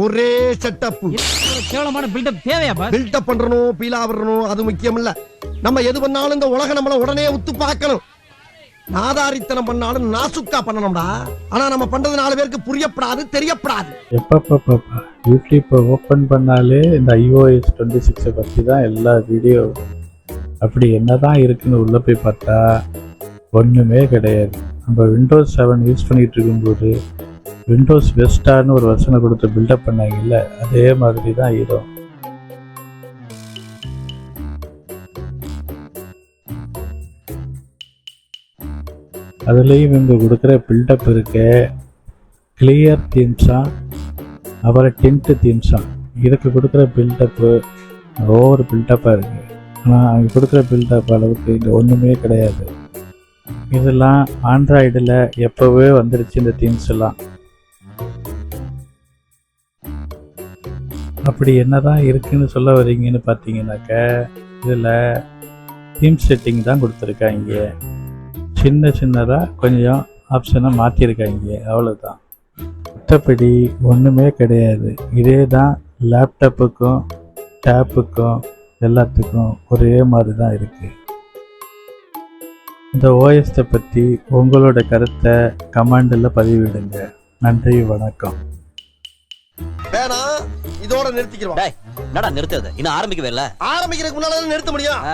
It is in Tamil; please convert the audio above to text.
ஒரே செட்டப். கேவலமான பில்டப் தேவையா பாஸ்? பில்டப் பண்றணும், பீலா வரணும், அது முக்கியம் இல்ல. நம்ம எது பண்ணாலும் இந்த உலகம் நம்மள உடனே உத்து பார்க்கணும். நாதாரித்தனம் பண்ணாலும் நாசுக்கா பண்ணணும்டா. ஆனா நம்ம பண்றது 4 பேருக்கு புரியப்படாது, தெரியப்படாது. எப்பப்பா யூடியூப் ஓப்பன் பண்ணாலே இந்த iOS 26 பற்றி தான் எல்லா வீடியோ. அப்படி என்னதான் இருக்குன்னு உள்ளே போய் பார்த்தா ஒன்றுமே கிடையாது. நம்ம விண்டோஸ் 7 யூஸ் பண்ணிகிட்டு இருக்கும்போது விண்டோஸ் வெஸ்டான்னு ஒரு வசனம் கொடுத்து பில்டப் பண்ணாங்கல்ல, அதே மாதிரி தான் இதுவும். அதுலேயும் இவங்க கொடுக்குற பில்டப் இருக்க கிளியர் தீம்ஸா, அப்புறம் டிண்ட் தீம்ஸா, இதுக்கு கொடுக்குற பில்டப்பு ஒவ்வொரு பில்டப்பாக இருக்குது. ஆனால் அவங்க கொடுக்குற பில்டப் அளவுக்கு இங்கே ஒன்றுமே கிடையாது. இதெல்லாம் ஆண்ட்ராய்டில் எப்போவே வந்துடுச்சு இந்த தீம்ஸ் எல்லாம். அப்படி என்ன தான் இருக்குதுன்னு சொல்ல வரீங்கன்னு பார்த்தீங்கன்னாக்க, இதில் தீம் செட்டிங் தான் கொடுத்துருக்காங்க. சின்னதாக கொஞ்சம் ஆப்ஷனை மாற்றிருக்காங்க, அவ்வளோதான். மற்றபடி ஒன்றுமே கிடையாது. இதே தான் லேப்டாப்புக்கும் டேப்புக்கும் எல்லாத்துக்கும் ஒரே மாதிரி தான் இருக்குது. இந்த ஓஎஸ்ஸை பற்றி உங்களோட கருத்தை கமெண்டில் பதிவிடுங்க. நன்றி, வணக்கம். வேணா இதோட நிறுத்திக்கிறோம். என்னடா நிறுத்துறது? இன்னும் ஆரம்பிக்கவே இல்ல. ஆரம்பிக்கிறதுக்கு முன்னால நிறுத்த முடியும்.